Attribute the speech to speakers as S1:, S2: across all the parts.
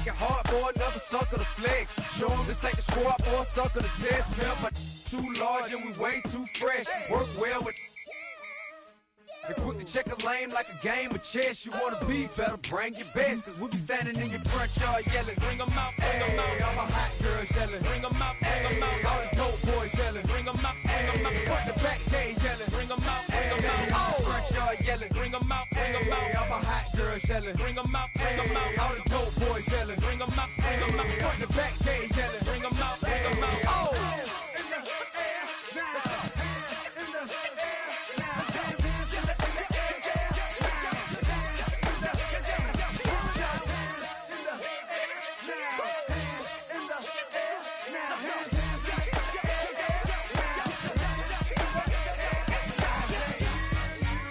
S1: make it hard for another sucker to flex. Show them this ain't the squad for a sucker to test. Pimp, but too large and we way too fresh. Work well with. They quick to check a lane like a game of chess. You wanna be better, bring your best. Cause we be standing in your front yard yelling. Bring them out, bring them out. All my hot girls yelling. Bring them out, bring them out. All the dope boys yelling. Bring them out, bring them out. Front the back gate yelling. Bring them out, bring them out. All the front yard yelling. Bring them out, bring them out. All my hot girls yelling. Bring them out, bring them out. All the dope boys yelling. Bring them out, bring them out. Front the back gate yelling. Bring them out, bring them out. Oh!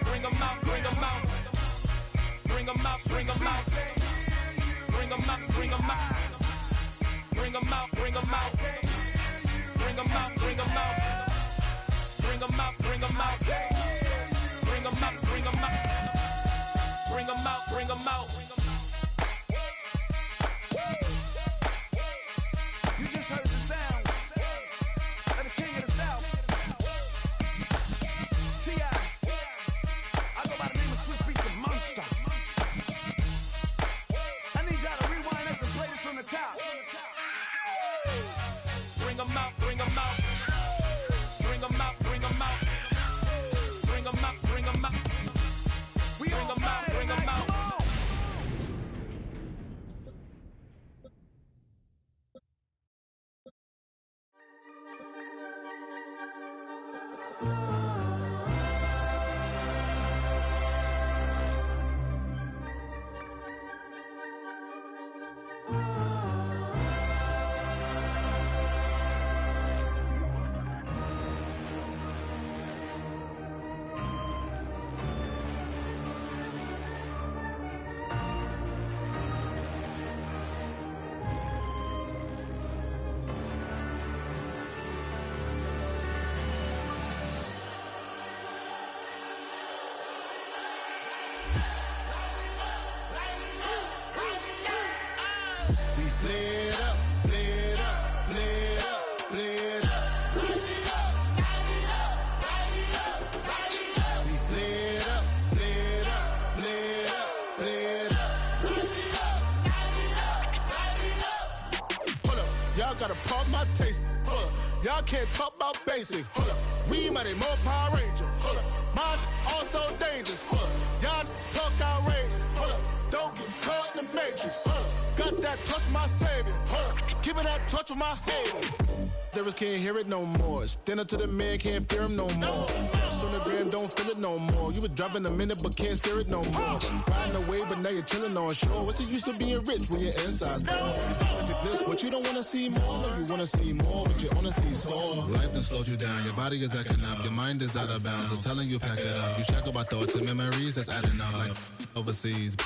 S1: Bring them out, bring them out, bring them out, bring them out, bring them out, bring them out, bring them out, bring them out, bring them out, bring them out, bring them out, bring them out, bring them out. You just heard the sound of the king of the South, T.I. I go by the name of Swiss Beats the Monster. Bring them out, bring them out, bring them out, bring them out, bring them out, bring them out, bring them out, bring them out.
S2: Gotta pump my taste. Y'all can't talk about basic. We might be more Power Ranger. Mine also dangerous. Y'all talk outrageous. Don't get caught in the matrix. Got that touch of my savior. Keeping that touch with my haters. Lyrics can't hear it no more. Stand up to the man, can't fear him no more. On the gram, don't feel it no more. You were driving a minute, but can't steer it no more. Riding away, but now you're chilling on shore. What's the use of being rich when your inside's poor? Is it this, but you don't want to see more? No, you want to see more, but you only see sore. Life done slowed you down, your body is acting up. Your mind is out of bounds, it's telling you pack it up. You shackle by thoughts and memories that's adding up. Like overseas,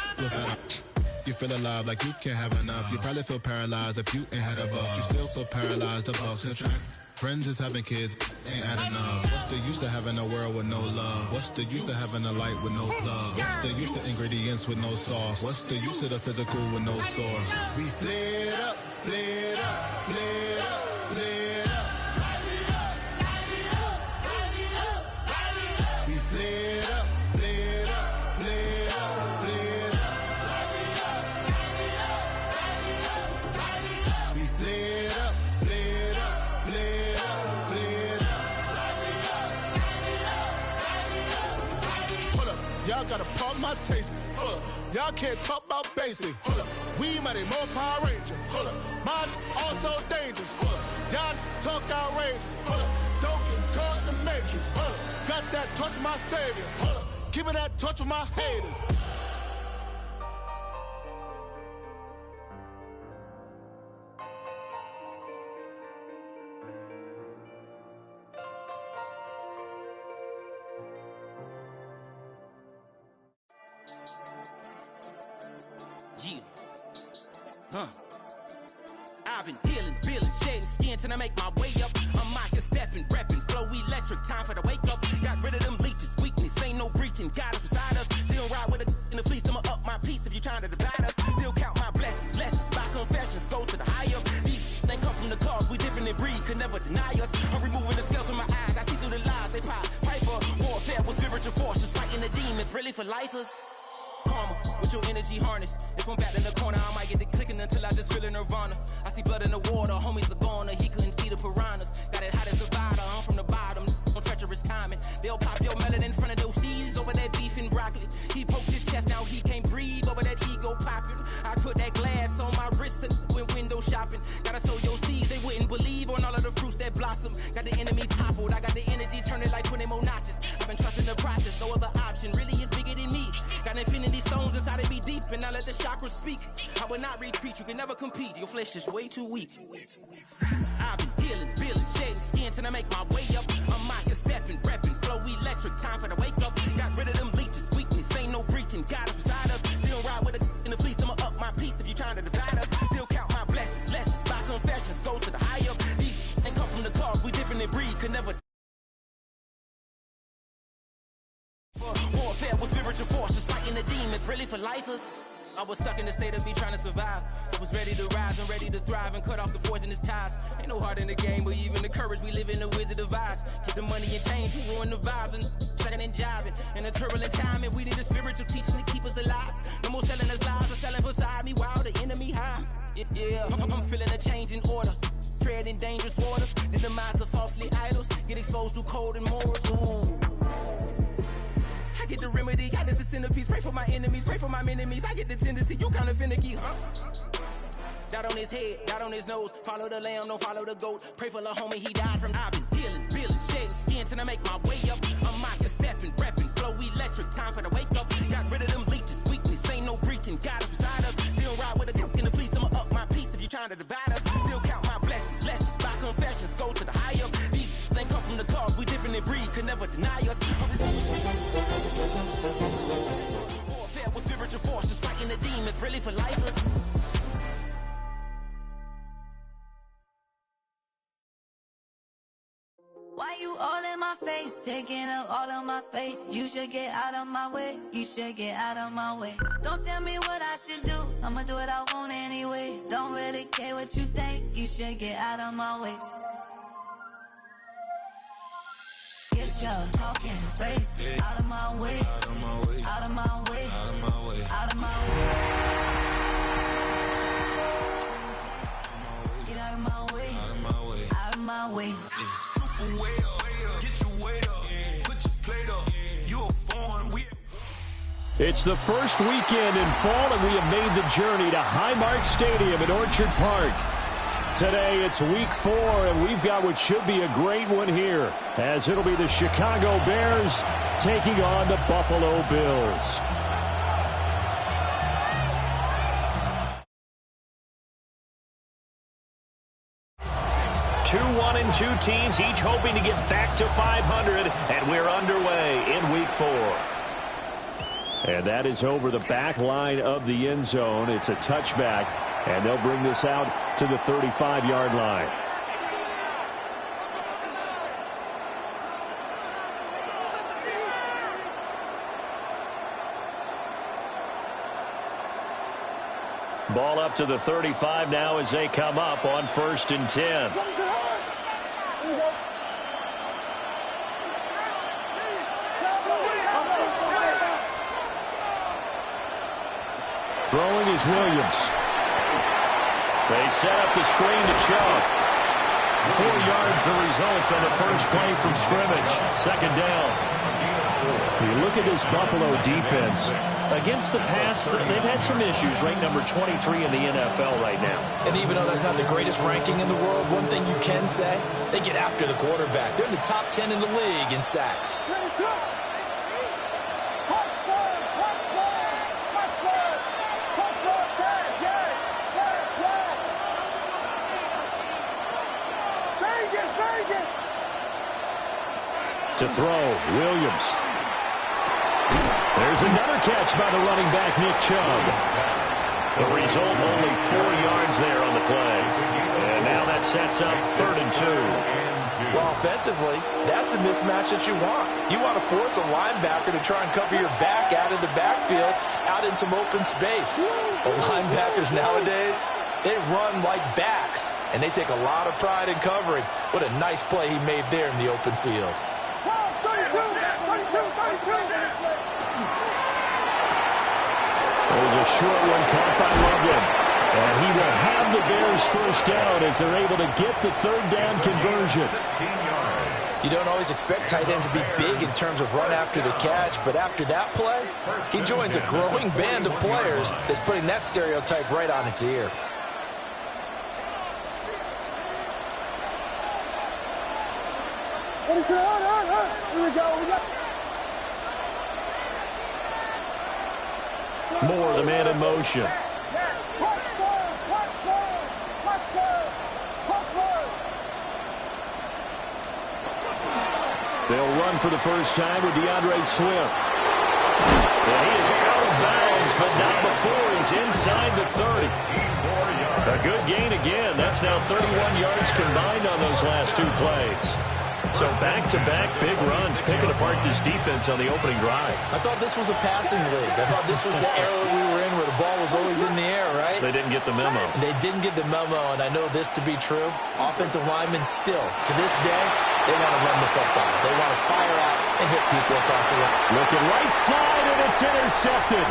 S2: you feel alive like you can't have enough. You probably feel paralyzed if you ain't had a buck. You still feel paralyzed, the bucks and track. Friends is having kids, ain't adding up. What's the use of having a world with no love? What's the use of having a light with no plug? What's the use of ingredients with no sauce? What's the use of the physical with no source? We lit up, lit up, lit up, lit up. We lit up, lit up, lit up, lit up. We lit up, lit up, lit up, lit up. Hold up, y'all gotta pump my taste. Hold up, y'all can't talk about basic. Hold up, we might be more Power Ranger. Hold up, mine also dangerous. Hold up, y'all talk outrageous. Hold up, don't get caught in the matrix. Hold up, got that touch of my savior. Hold up, keeping that touch with my haters.
S3: I've been dealing, shedding skin till I make my way up. I'm out here stepping, repping, flow electric, time for the wake up. Got rid of them leeches, weakness, ain't no breaching. God is beside us. Still ride with a in the fleece. I'ma up my piece if you trying to divide us. Still count my blessings, lessons, by confessions. Go to the higher. These they come from the cause. We different in breed, could never deny us. I'm removing the scales from my eyes. I see through the lies. They pop piper. Warfare with spiritual forces, fighting the demons. Really for lifers. Karma, with your energy harness. If I'm back in the corner, I might get the clicking until I just feel a nirvana. I see blood in the water, homies are gone, he couldn't see the piranhas. Got it hot as Nevada, I'm from the bottom, on treacherous timing. They'll pop your melon in front of those seeds over that beef and broccoli. He poked his chest, now he can't breathe over that ego popping. I put that glass on my wrist and went window shopping. Gotta sow your seeds, they wouldn't believe on all of the fruits that blossom. Got the enemy toppled, I got the energy, turn it like 20 more notches. I've been trusting the process, no other option really is bigger than me. Got infinity stones inside of me deep, and I let the chakras speak. I will not retreat, you can never compete. Your flesh is way too weak. I've been healing, building, shedding skin till I make my way up. I'm mocking, stepping, repping, flow electric. Time for the wake up. Got rid of them leeches, weakness, ain't no breaching. God is beside us. Still ride with a in the fleece. I'ma up my piece if you trying to divide us. Still count my blessings, lessons, by confessions. Go to the higher. These ain't come from the cause. We different in breed, could never. Warfare with spiritual forces, fighting the demons, really for lifers. I was stuck in the state of me trying to survive. I was ready to rise and ready to thrive and cut off the poisonous ties. Ain't no heart in the game, but even the courage we live in the wizard of Oz. Get the money and change, we ruin the vibes and checking and jiving. In a turbulent time, and we need a spiritual teaching to keep us alive. No more selling us lies or selling beside me while the enemy high. Yeah, I'm feeling a change in order. Treading dangerous waters, the demise of falsely idols. Get exposed through code and morals. Ooh. I get the remedy, God is the centerpiece. Pray for my enemies, pray for my enemies. I get the tendency, you kinda finicky, huh? Dot on his head, dot on his nose. Follow the lamb, don't follow the goat. Pray for the homie, he died from. I've been healing, building, shedding skin till I make my way up. I'm mocking, stepping, repping, flow electric. Time for the wake up. Got rid of them leeches, weakness, ain't no breaching. God is beside us. Still ride with a dick in the fleece. I'ma up my piece if you trying to divide us. Still count my blessings, lessons, by confessions. Go to the higher. These ain't come from the cause. We different in breed, could never deny us. Warfare with spiritual forces, fighting the demons, really for lifers.
S4: Why you all in my face, taking up all of my space? You should get out of my way, you should get out of my way. Don't tell me what I should do, I'ma do what I want anyway. Don't really care what you think, you should get out of my way. Get your talking face out of my way, out of my way, out of my way, out of my way, out of my way. Get out of my way, out of my way, out of my way.
S5: Super way up, get your weight up, put your plate up. You a foreign,
S6: It's the first weekend in fall, and we have made the journey to Highmark Stadium in Orchard Park. Today, it's week 4, and we've got what should be a great one here, as it'll be the Chicago Bears taking on the Buffalo Bills. Two 1-2 teams, each hoping to get back to 500, and we're underway in week 4. And that is over the back line of the end zone. It's a touchback, and they'll bring this out to the 35-yard line. Ball up to the 35 now as they come up on 1st and 10. Throwing is Williams. They set up the screen to Chubb. 4 yards the result on the first play from scrimmage. 2nd down. You look at this Buffalo defense. Against the pass, they've had some issues. Ranked number 23 in the NFL right now.
S7: And even though that's not the greatest ranking in the world, one thing you can say, they get after the quarterback. They're in the top 10 in the league in sacks.
S6: To throw, Williams. There's another catch by the running back, Nick Chubb. The result, only 4 yards there on the play. And now that sets up 3rd and 2.
S7: Well, offensively, that's the mismatch that you want. You want to force a linebacker to try and cover your back out of the backfield, out in some open space. The linebackers nowadays, they run like backs, and they take a lot of pride in covering. What a nice play he made there in the open field.
S6: There's a short one caught by Loveland. And he will have the Bears first down as they're able to get the 3rd down conversion.
S7: You don't always expect tight ends to be big in terms of run after the catch, but after that play, he joins a growing band of players that's putting that stereotype right on its ear.
S2: Here we go.
S6: Moore, the man in motion. They'll run for the first time with DeAndre Swift. And he is out of bounds, but not before he's inside the 30. A good gain again. That's now 31 yards combined on those last 2 plays. So back-to-back big runs, picking apart this defense on the opening drive.
S7: I thought this was a passing league. I thought this was the era we were in where the ball was always in the air, right?
S6: They didn't get the memo.
S7: They didn't get the memo, and I know this to be true. Offensive linemen still, to this day, they want to run the football. They want to fire out and hit people across the line.
S6: Looking right side, and it's intercepted.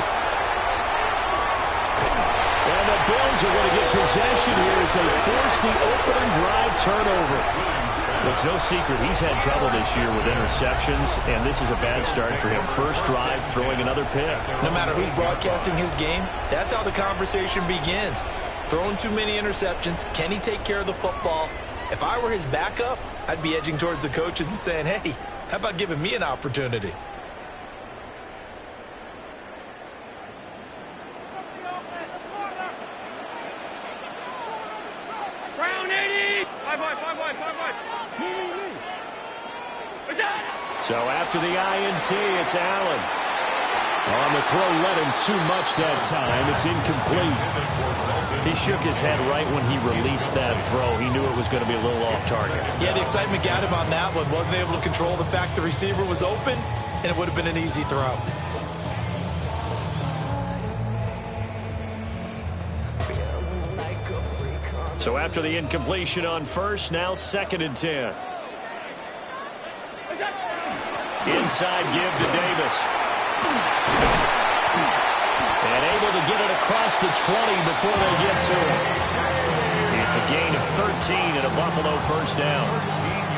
S6: And the Bills are going to get possession here as they force the opening drive turnover. It's no secret he's had trouble this year with interceptions, and this is a bad start for him. First drive, throwing another pick.
S7: No matter who's broadcasting his game, that's how the conversation begins. Throwing too many interceptions, can he take care of the football? If I were his backup, I'd be edging towards the coaches and saying, hey, how about giving me an opportunity?
S6: So after the INT, it's Allen. On the throw, led him too much that time. It's incomplete. He shook his head right when he released that throw. He knew it was going to be a little off target.
S7: Yeah, the excitement got him on that one. Wasn't able to control the fact the receiver was open, and it would have been an easy throw.
S6: So after the incompletion on first, now 2nd and 10. Inside give to Davis. And able to get it across the 20 before they get to it. It's a gain of 13 and a Buffalo first down.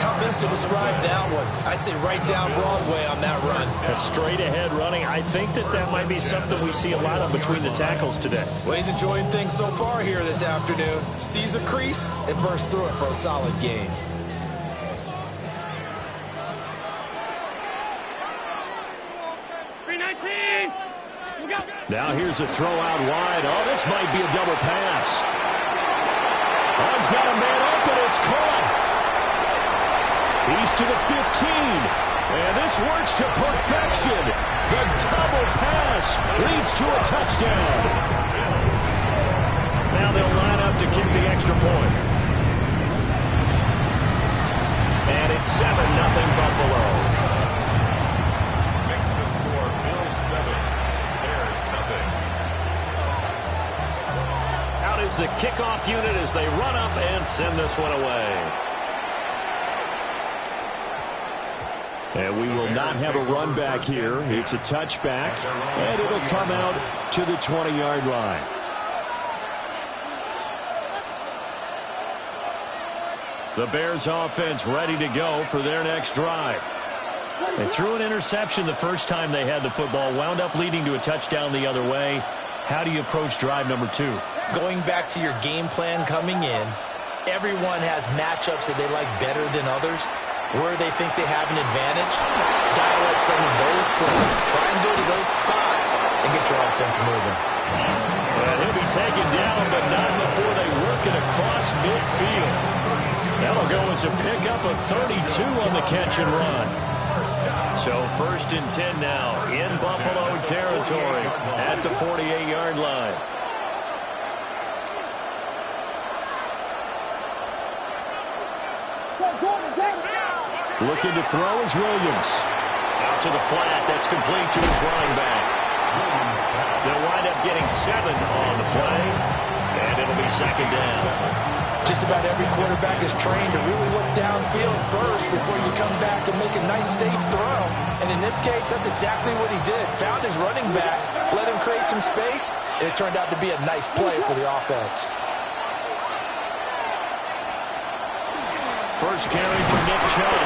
S7: How best to describe that one? I'd say right down Broadway on that run.
S6: A straight ahead running. I think that might be something we see a lot of between the tackles today.
S7: Well, he's enjoying things so far here this afternoon. Sees a crease and bursts through it for a solid gain.
S6: Now here's a throw out wide. Oh, this might be a double pass. Oh, he's got a man open. It's caught. He's to the 15. And this works to perfection. The double pass leads to a touchdown. Now they'll line up to kick the extra point. And it's 7-0 Buffalo. Is the kickoff unit as they run up and send this one away. And we will not have a run back here. It's a touchback, and it'll come out to the 20-yard line. The Bears offense ready to go for their next drive. They threw an interception the first time they had the football, wound up leading to a touchdown the other way. How do you approach drive number 2?
S7: Going back to your game plan coming in, everyone has matchups that they like better than others, where they think they have an advantage. Dial up some of those plays. Try and go to those spots and get your offense moving.
S6: And he'll be taken down, but not before they work it across midfield. That'll go as a pickup of 32 on the catch and run. So 1st and 10 now in Buffalo territory at the 48-yard line. Looking to throw is Williams. Out to the flat. That's complete to his running back. They'll wind up getting 7 on the play, and it'll be second down.
S7: Just about every quarterback is trained to really look downfield first before you come back and make a nice, safe throw. And in this case, that's exactly what he did. Found his running back, let him create some space, and it turned out to be a nice play for the offense.
S6: First carry for Nick Chubb.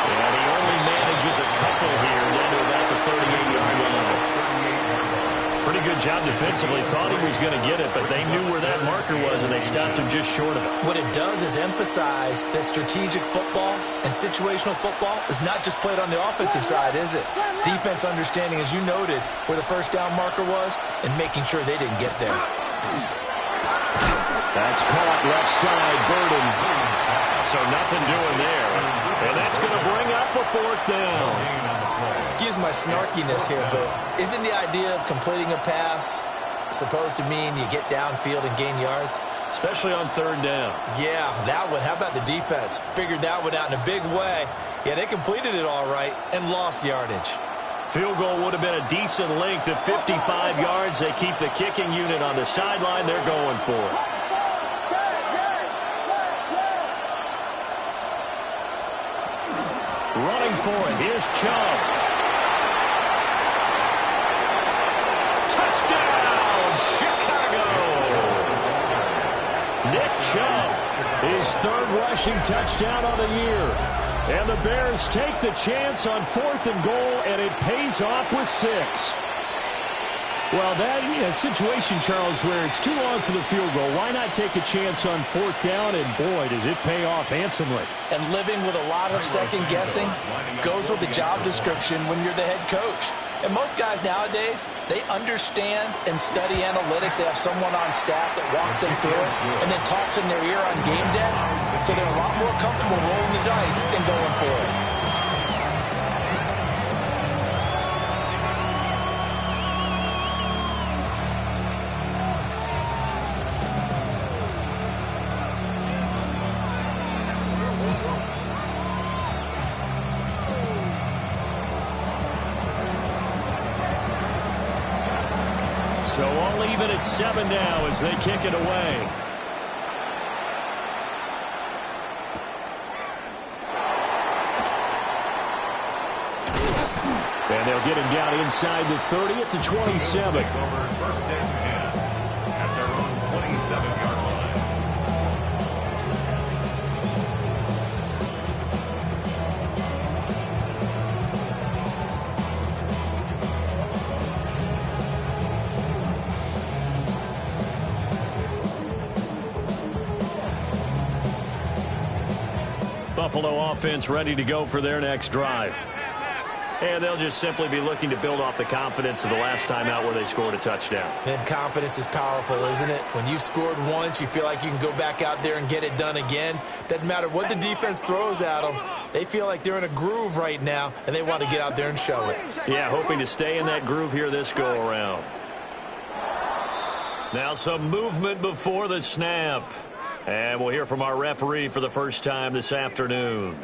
S6: And he only manages a couple here down to about the 38-yard line. Pretty good job defensively. Thought he was going to get it, but they knew where that marker was, and they stopped him just short of it.
S7: What it does is emphasize that strategic football and situational football is not just played on the offensive side, is it? Defense understanding, as you noted, where the first down marker was and making sure they didn't get there.
S6: That's caught left side, Burden. So nothing doing there. And that's going to bring up a 4th down.
S7: Excuse my snarkiness here, but isn't the idea of completing a pass supposed to mean you get downfield and gain yards?
S6: Especially on 3rd down.
S7: Yeah, that one. How about the defense? Figured that one out in a big way. Yeah, they completed it all right and lost yardage.
S6: Field goal would have been a decent length at 55 yards. They keep the kicking unit on the sideline. They're going for it. Running for it. Here's Chubb. Touchdown, Chicago. Nick Chubb, his 3rd rushing touchdown on the year. And the Bears take the chance on 4th and goal, and it pays off with 6. Well, that situation, Charles, where it's too long for the field goal. Why not take a chance on 4th down? And, boy, does it pay off handsomely.
S7: And living with a lot of second-guessing goes with the job description when you're the head coach. And most guys nowadays, they understand and study analytics. They have someone on staff that walks them through it and then talks in their ear on game day. So they're a lot more comfortable rolling the dice and going for it.
S6: So all even at 7 now as they kick it away. And they'll get him down inside the 30 at the 27.
S8: First and 10 at their own 27-yard line.
S6: Buffalo offense ready to go for their next drive. And they'll just simply be looking to build off the confidence of the last time out where they scored a touchdown.
S7: And confidence is powerful, isn't it? When you've scored once, you feel like you can go back out there and get it done again. Doesn't matter what the defense throws at them. They feel like they're in a groove right now, and they want to get out there and show it.
S6: Yeah, hoping to stay in that groove here this go-around. Now some movement before the snap. And we'll hear from our referee for the first time this afternoon.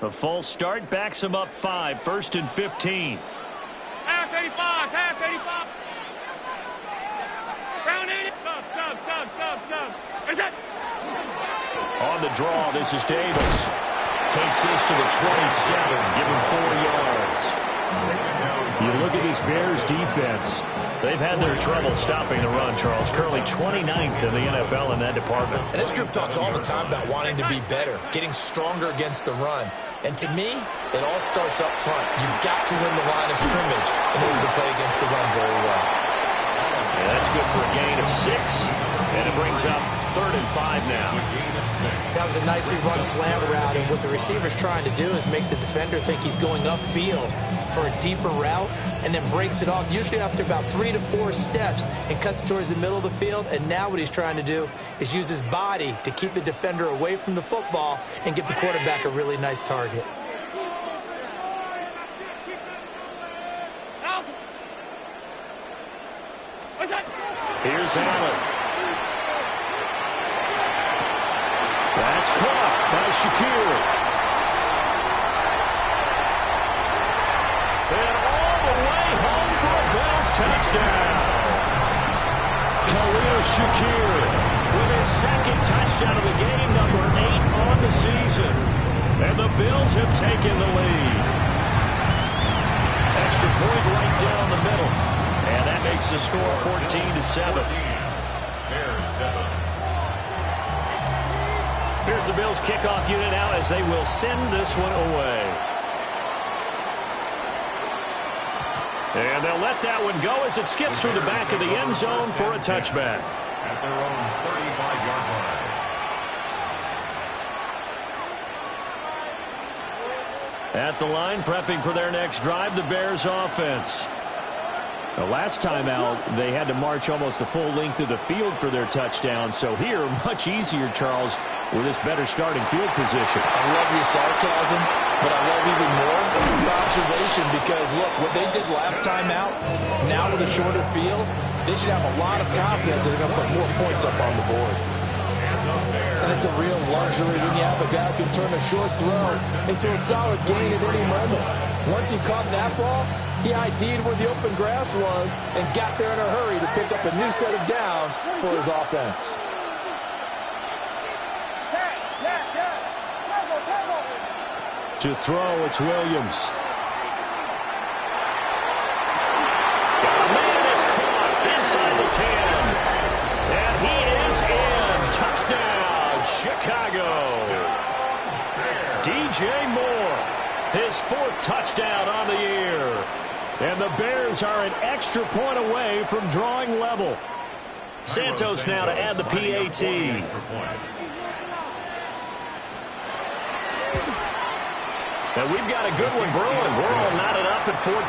S6: A false start backs him up 5, 1st and 15.
S9: Half 85, half 85. Round 80. Sub. Is it?
S6: On the draw, this is Davis. Takes this to the 27, give him 4 yards. You look at this Bears defense. They've had their trouble stopping the run, Charles. Currently 29th in the NFL in that department.
S7: And this group talks all the time about wanting to be better, getting stronger against the run. And to me, it all starts up front. You've got to win the line of scrimmage in order to play against the run very well.
S6: And that's good for a gain of 6. And it brings up 3rd and 5 now.
S7: That was a nicely run slant route, and what the receiver's trying to do is make the defender think he's going upfield for a deeper route, and then breaks it off, usually after about 3 to 4 steps, and cuts towards the middle of the field. And now what he's trying to do is use his body to keep the defender away from the football and give the quarterback a really nice target.
S9: Out
S6: Here's Allen. That's caught by Shakir. And all the way home for a Bills touchdown. Khalil Shakir with his second touchdown of the game, number 8 on the season. And the Bills have taken the lead. Extra point right down the middle. And that makes the score 14-7.
S8: Bears 7.
S6: Here's the Bills kickoff unit now as they will send this one away. And they'll let that one go as it skips through the back of the end zone for a touchback.
S8: At their own 35-yard line.
S6: At the line, prepping for their next drive, the Bears offense. The last time out, they had to march almost the full length of the field for their touchdown. So here, much easier, Charles, with this better starting field position.
S7: I love your sarcasm, but I love even more the observation because, look, what they did last time out, now with a shorter field, they should have a lot of confidence that they're going to put more points up on the board. And it's a real luxury when you have a guy who can turn a short throw into a solid gain at any moment. Once he caught that ball, he ID'd where the open grass was and got there in a hurry to pick up a new set of downs for his offense.
S6: To throw, it's Williams. Got a man, it's caught inside the 10. And he is in. Touchdown, Chicago. DJ Moore, his 4th touchdown on the year. And the Bears are an extra point away from drawing level. Santos now to add the PAT. And we've got a good one brewing. We're all knotted up at 14.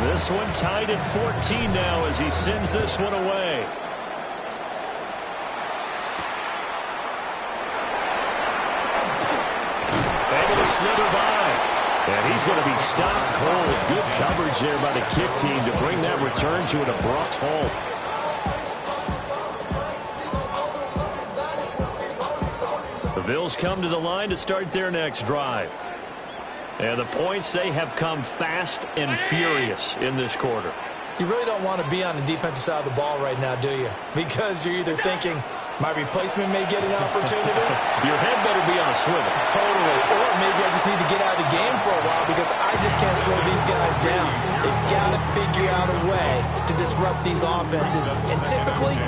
S6: This one tied at 14 now as he sends this one away. Able to slither by. And he's going to be stopped cold. Good coverage there by the kick team to bring that return to an abrupt halt. The Bills come to the line to start their next drive. And the points, they have come fast and furious in this quarter.
S7: You really don't want to be on the defensive side of the ball right now, do you? Because you're either thinking, my replacement may get an opportunity.
S6: Your head better be on a swivel.
S7: Totally. Or maybe I just need to get out of the game for a while because I just can't slow these guys down. They've got to figure out a way to disrupt these offenses. And typically,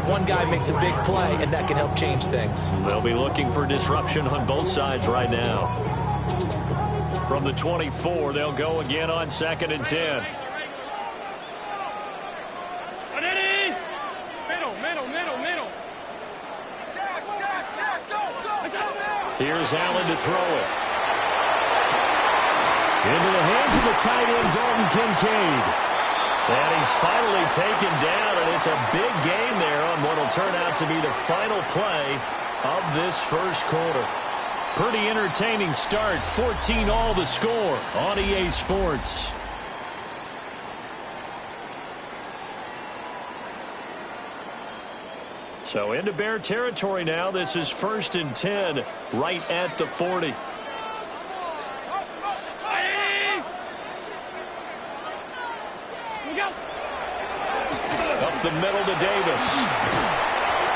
S7: one guy makes a big play, and that can help change things.
S6: They'll be looking for disruption on both sides right now. From the 24, they'll go again on 2nd and 10. Here's Allen to throw it. Into the hands of the tight end, Dalton Kincaid. And he's finally taken down, and it's a big gain there on what will turn out to be the final play of this first quarter. Pretty entertaining start. 14-all the score on EA Sports. So into Bear territory now. This is 1st and 10 right at the 40. Up the middle to Davis.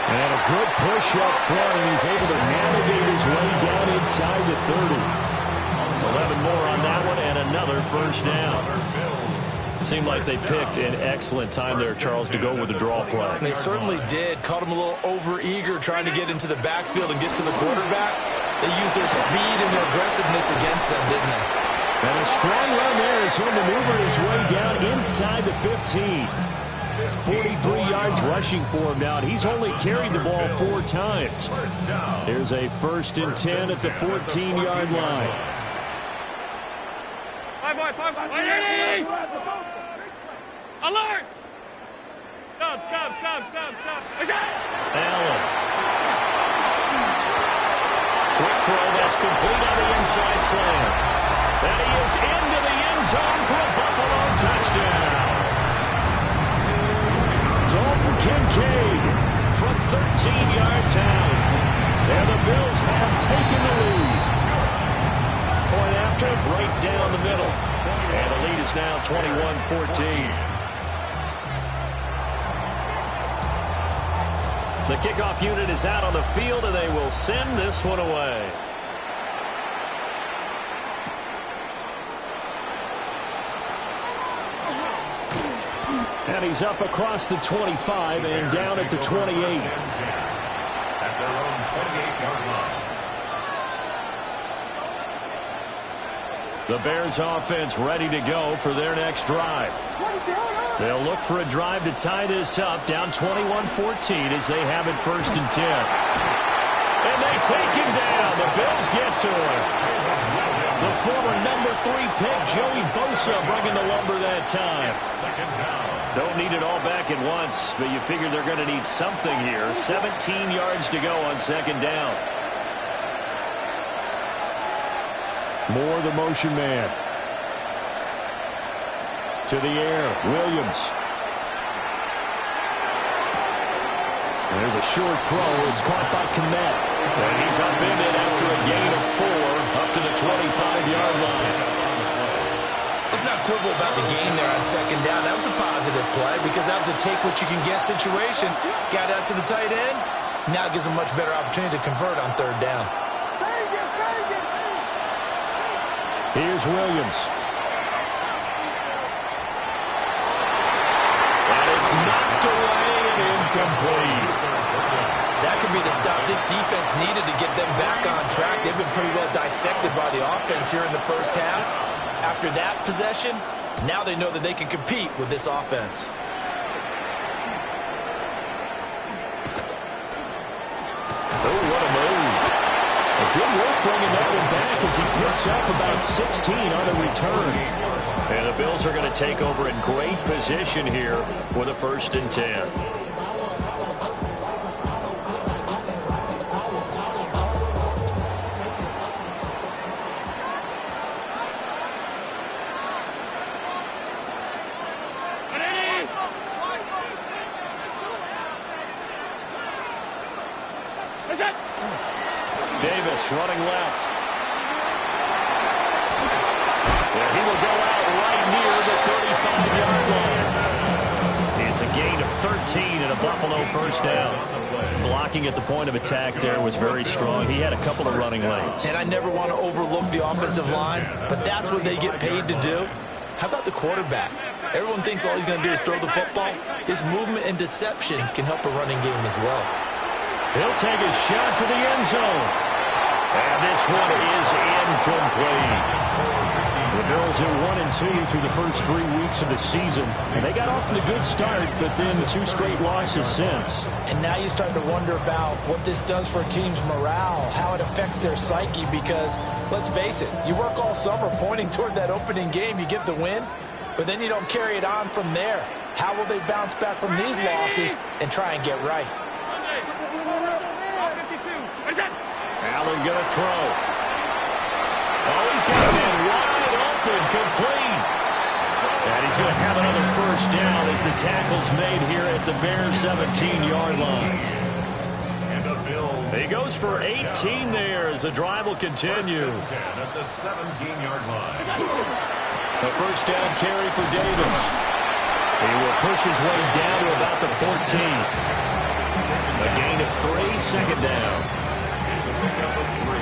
S6: And a good push up front, and he's able to navigate his way down inside the 30. 11 more on that one, and another first down. Seemed like they picked an excellent time there, Charles, to go with the draw play.
S7: They certainly did. Caught him a little over-eager trying to get into the backfield and get to the quarterback. They used their speed and their aggressiveness against them, didn't they?
S6: And a strong run there as he'll maneuver his way down inside the 15. 43 yards rushing for him now, and he's only carried the ball 4 times. There's a 1st and 10 at the 14-yard line.
S9: Ready! Alert! Stop. Is that?
S6: Allen. Quick throw, that's complete on the inside slam. And he is into the end zone for a Buffalo touchdown. Dalton Kincaid from 13-yard out. And the Bills have taken the lead. Point after, right down the middle. And the lead is now 21-14. The kickoff unit is out on the field, and they will send this one away. And he's up across the 25 and down at the 28.
S8: At their own 28-yard line.
S6: The Bears offense ready to go for their next drive. They'll look for a drive to tie this up, down 21-14 as they have it 1st and 10. And they take him down. The Bills get to him. The former number 3 pick, Joey Bosa, bringing the lumber that time. Don't need it all back at once, but you figure they're going to need something here. 17 yards to go on 2nd down. Moore, the motion man. To the air, Williams. There's a short throw. It's caught by Kmet. And he's upended after a gain of 4 up to the 25-yard line.
S7: Let's not quibble about the game there on 2nd down. That was a positive play because that was a take-what-you-can-get situation. Got out to the tight end. Now it gives them a much better opportunity to convert on 3rd down.
S6: Here's Williams. And it's knocked away and incomplete.
S7: That could be the stop this defense needed to get them back on track. They've been pretty well dissected by the offense here in the 1st half. After that possession, now they know that they can compete with this offense.
S6: Oh, what a move. Good work bringing that one back as he picks up about 16 on the return. And the Bills are going to take over in great position here with a 1st and 10. Davis running left. And he will go out right near the 35-yard line. It's a gain of 13 and a Buffalo 1st down. Blocking at the point of attack there was very strong. He had a couple of running lanes.
S7: And I never want to overlook the offensive line, but that's what they get paid to do. How about the quarterback? Everyone thinks all he's going to do is throw the football. His movement and deception can help a running game as well.
S6: He'll take a shot for the end zone. And this one is incomplete. The Bills are 1-2 through the first 3 weeks of the season. And they got off to a good start, but then 2 straight losses since.
S10: And now you start to wonder about what this does for a team's morale, how it affects their psyche, because, let's face it, you work all summer pointing toward that opening game, you get the win, but then you don't carry it on from there. How will they bounce back from these losses and try and get right?
S6: Allen going to throw. Oh, he's got it in wide open, complete. And he's going to have another 1st down as the tackle's made here at the Bears' 17-yard line. He goes for 18 there as the drive will continue.
S8: At the 17-yard line.
S6: A 1st down carry for Davis. He will push his way down to about the 14. A gain of 3, 2nd down.
S8: Pickup of 3.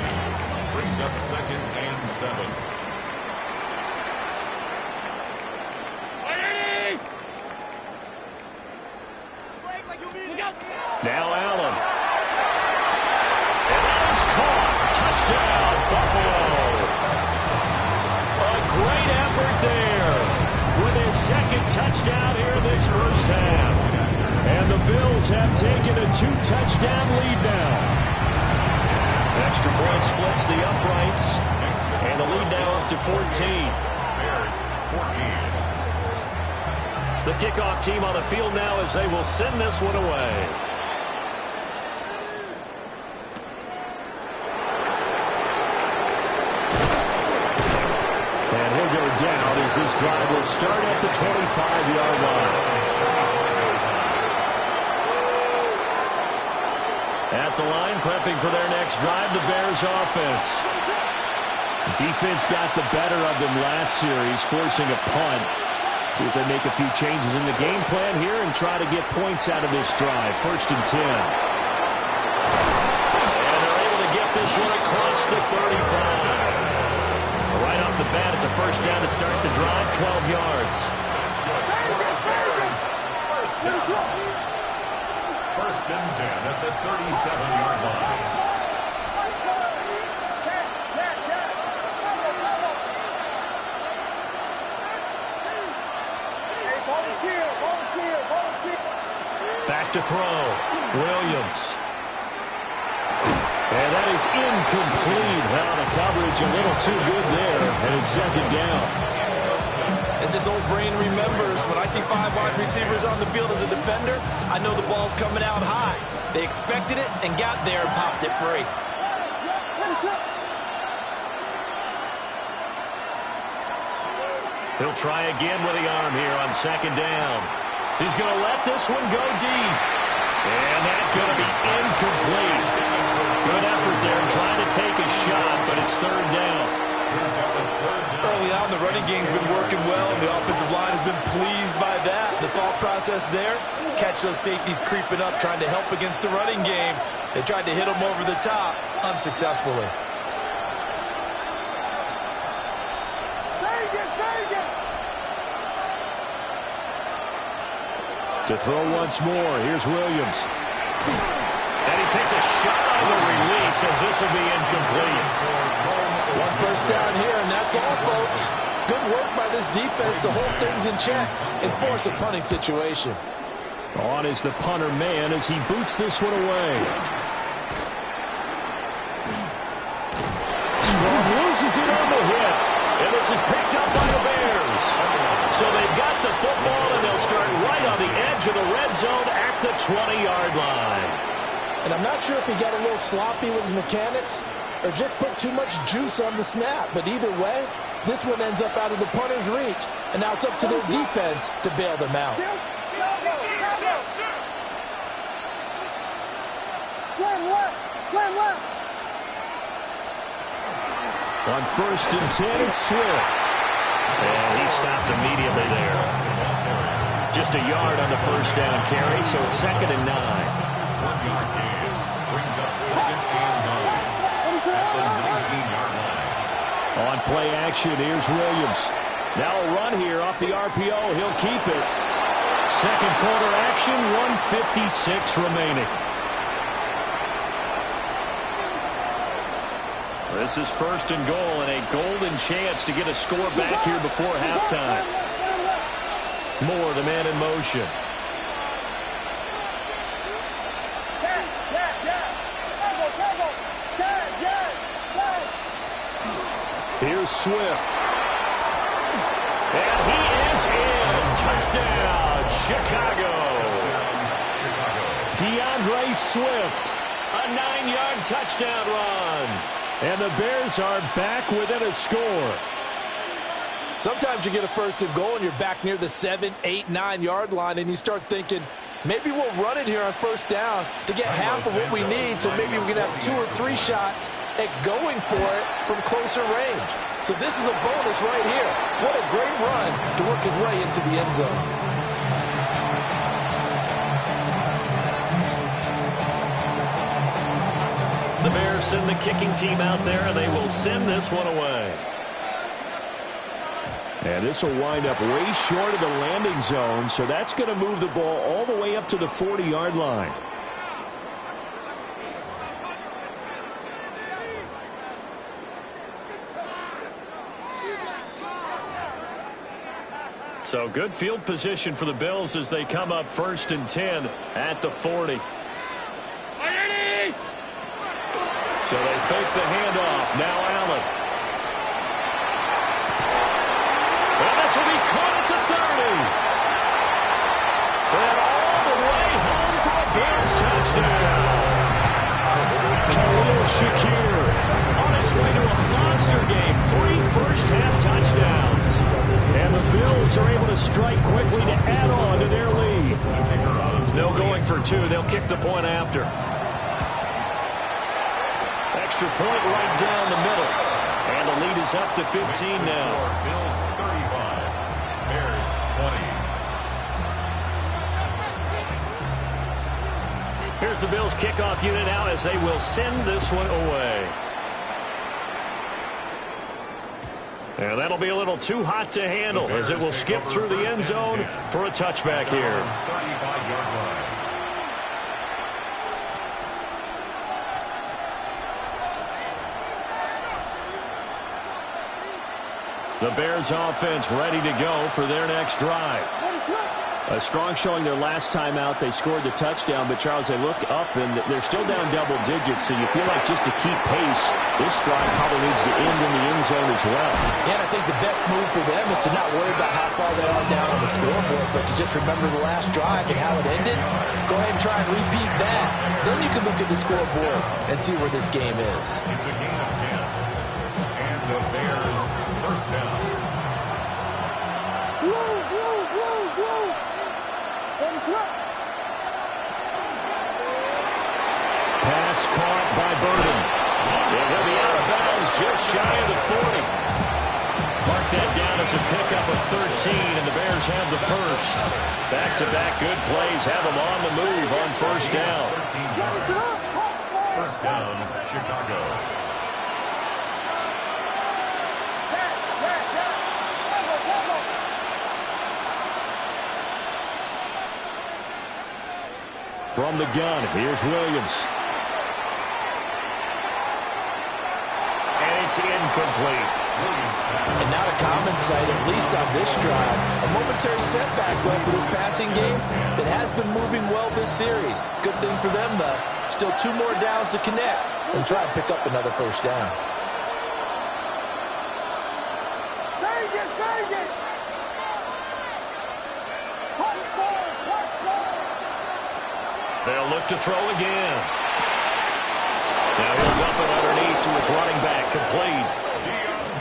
S8: Brings up 2nd and 7.
S6: Now Allen. And that is caught. Touchdown, Buffalo. A great effort there with his 2nd touchdown here in this 1st half. And the Bills have taken a 2-touchdown lead now. Extra point splits the uprights, and the lead now up to 14.
S8: Bears 14.
S6: The kickoff team on the field now as they will send this one away. And he'll go down as this drive will start at the 25-yard line. At the line, prepping for their next drive, the Bears offense. Defense got the better of them last series, forcing a punt. See if they make a few changes in the game plan here and try to get points out of this drive. 1st and 10. And they're able to get this one across the 35. Right off the bat, it's a 1st down to start the drive, 12 yards.
S8: First and 10 at the 37-yard line.
S6: Back to throw. Williams. And that is incomplete. Well, the coverage a little too good there, and it's 2nd down.
S7: As this old brain remembers, when I see 5 wide receivers on the field as a defender, I know the ball's coming out high. They expected it and got there and popped it free.
S6: He'll try again with the arm here on 2nd down. He's going to let this one go deep. And that's going to be incomplete. Good effort there trying to take a shot, but it's 3rd down.
S7: Early on, the running game's been working well, and the offensive line has been pleased by that. The thought process there, catch those safeties creeping up, trying to help against the running game. They tried to hit them over the top, unsuccessfully.
S6: To throw once more, here's Williams. And he takes a shot on the release as this will be incomplete.
S10: 1 first down here, and that's all, folks. Good work by this defense to hold things in check and force a punting situation.
S6: On is the punter man as he boots this one away. Strong loses it on the hit. And this is picked up by the Bears. So they've got the football, and they'll start right on the edge of the red zone at the 20-yard line.
S10: And I'm not sure if he got a little sloppy with his mechanics or just put too much juice on the snap. But either way, this one ends up out of the punter's reach. And now it's up to their defense to bail them out.
S6: On 1st and 10, it's Swift. And he stopped immediately there. Just a yard on the 1st down carry, so it's 2nd and 9.
S8: 1-yard gain brings up 2nd and 9 at the 19-yard line.
S6: On play action, here's Williams. Now a run here off the RPO. He'll keep it. 2nd quarter action, 1:56 remaining. This is 1st and goal and a golden chance to get a score back here before halftime. Moore, the man in motion. Here's Swift. And he is in. Touchdown, Chicago. DeAndre Swift, a 9-yard touchdown run. And the Bears are back within a score.
S10: Sometimes you get a 1st and goal and you're back near the 7, 8, 9-yard line, and you start thinking, maybe we'll run it here on 1st down to get half of what we need, so maybe we can have 2 or 3 shots at going for it from closer range. So this is a bonus right here. What a great run to work his way into the end zone.
S6: The Bears send the kicking team out there, and they will send this one away. And this will wind up way short of the landing zone, so that's going to move the ball all the way up to the 40-yard line. So good field position for the Bills as they come up 1st and 10 at the 40. So they fake the handoff. Now Allen. And this This will be caught at the 30. And all the way home for a Bills touchdown. Khalil Shakir on his way to a monster game. 3 first-half touchdowns. And the Bills are able to strike quickly to add on to their lead. No going for 2. They'll kick the point after. Extra point right down the middle. And the lead is up to 15 now.
S8: Bills 35, Bears 20.
S6: Here's the Bills kickoff unit out as they will send this one away. And that'll be a little too hot to handle as it will skip through the end zone for a touchback here.
S8: 35-yard line.
S6: The Bears offense ready to go for their next drive.
S11: A strong showing their last time out. They scored the touchdown, but Charles, they look up and they're still down double digits, so you feel like just to keep pace, this drive probably needs to end in the end zone as well.
S10: Yeah, and I think the best move for them is to not worry about how far they are down on the scoreboard, but to just remember the last drive and how it ended. Go ahead and try and repeat that. Then you can look at the scoreboard and see where this game is.
S8: It's a gain of 10. And the Bears first down.
S6: Pass caught by Burden. And he'll be out of bounds just shy of the 40. Mark that down as a pickup of 13, and the Bears have the first. Back-to-back good plays have them on the move on first down.
S8: 13 yards. First down, Chicago.
S6: From the gun, here's Williams. And it's incomplete.
S10: And not a common sight, at least on this drive. A momentary setback, though, for this passing game that has been moving well this series. Good thing for them, though. Still 2 more downs to connect and try and pick up another first down.
S6: They'll look to throw again. Now he'll dump it underneath to his running back, complete.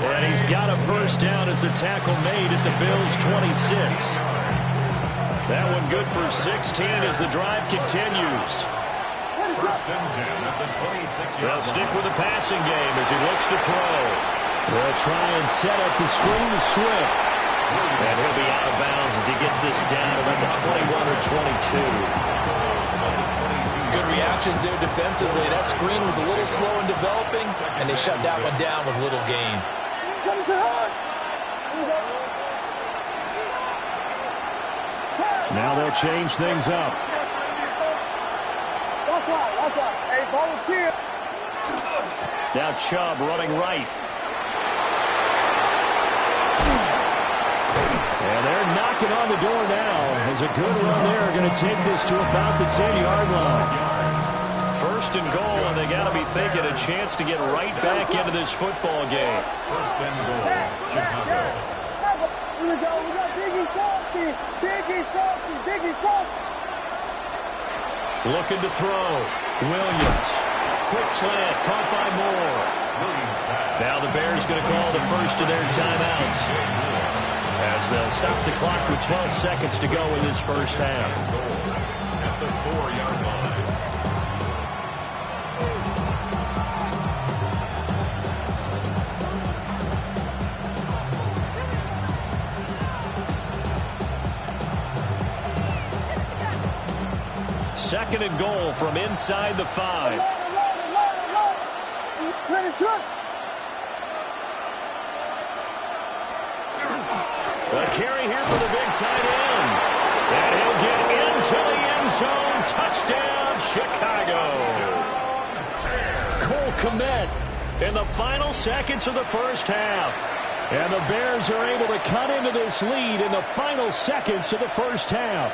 S6: And he's got a first down as the tackle made at the Bills' 26. That one good for 16 as the drive continues.
S8: First and 10 at the 26-yard line.
S6: They'll stick with the passing game as he looks to throw. They'll try and set up the screen to Swift. And he'll be out of bounds as he gets this down about the 21 or 22.
S10: Good reactions there defensively. That screen was a little slow in developing, and they shut that one down with little gain.
S6: Now they'll change things up.
S9: Hey, volunteer.
S6: Now Chubb running right. And they're knocking on the door now as a good run there going to take this to about the 10-yard line. First and goal, and they got to be thinking a chance to get right back into this football game.
S8: First and goal, Chicago.
S9: Here we go. We got Biggie Frosty. Biggie Frosty. Biggie Frosty.
S6: Looking to throw. Williams. Quick slant. Caught by Moore. Now the Bears going to call the first of their timeouts, as they'll stop the clock with 12 seconds to go in this first half.
S8: At the 4-yard line.
S6: Second and goal from inside the 5. A carry here for the big tight end. And he'll get into the end zone. Touchdown, Chicago. Cole Kmet in the final seconds of the first half. And the Bears are able to cut into this lead in the final seconds of the first half.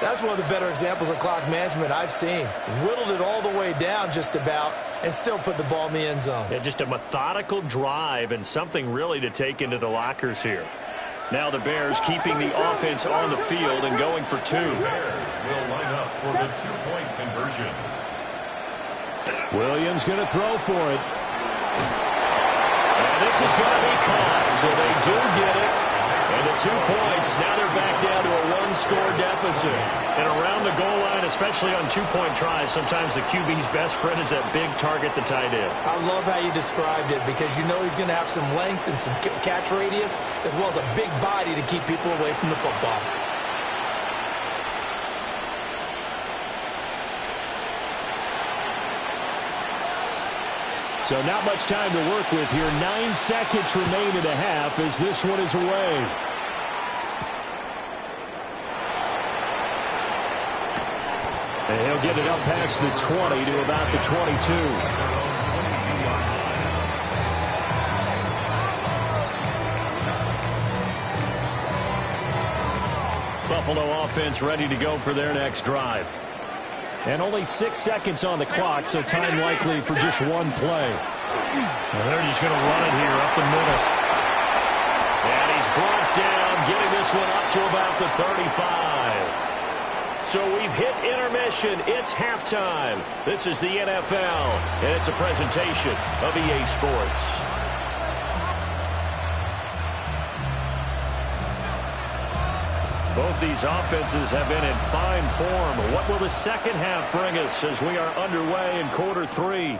S10: That's one of the better examples of clock management I've seen. Whittled it all the way down just about. and still put the ball in the end zone.
S6: Yeah, just a methodical drive and something really to take into the lockers here. Now the Bears keeping the offense on the field and going for two.
S8: The Bears will line up for the two-point conversion.
S6: Williams going to throw for it. And this is going to be caught, so they do get it. And the 2 points, now they're back down to a one-score deficit. And around the goal line, especially on two-point tries, sometimes the QB's best friend is that big target, the tight end.
S10: I love how you described it because you know he's going to have some length and some catch radius as well as a big body to keep people away from the football.
S6: So not much time to work with here. 9 seconds remain in the half as this one is away. And he'll get it up past the 20 to about the 22. Buffalo offense ready to go for their next drive. And only 6 seconds on the clock, so time likely for just one play. And they're just going to run it here up the middle. And he's brought down, getting this one up to about the 35. So we've hit intermission. It's halftime. This is the NFL, and it's a presentation of EA Sports. Both these offenses have been in fine form. What will the second half bring us as we are underway in quarter 3?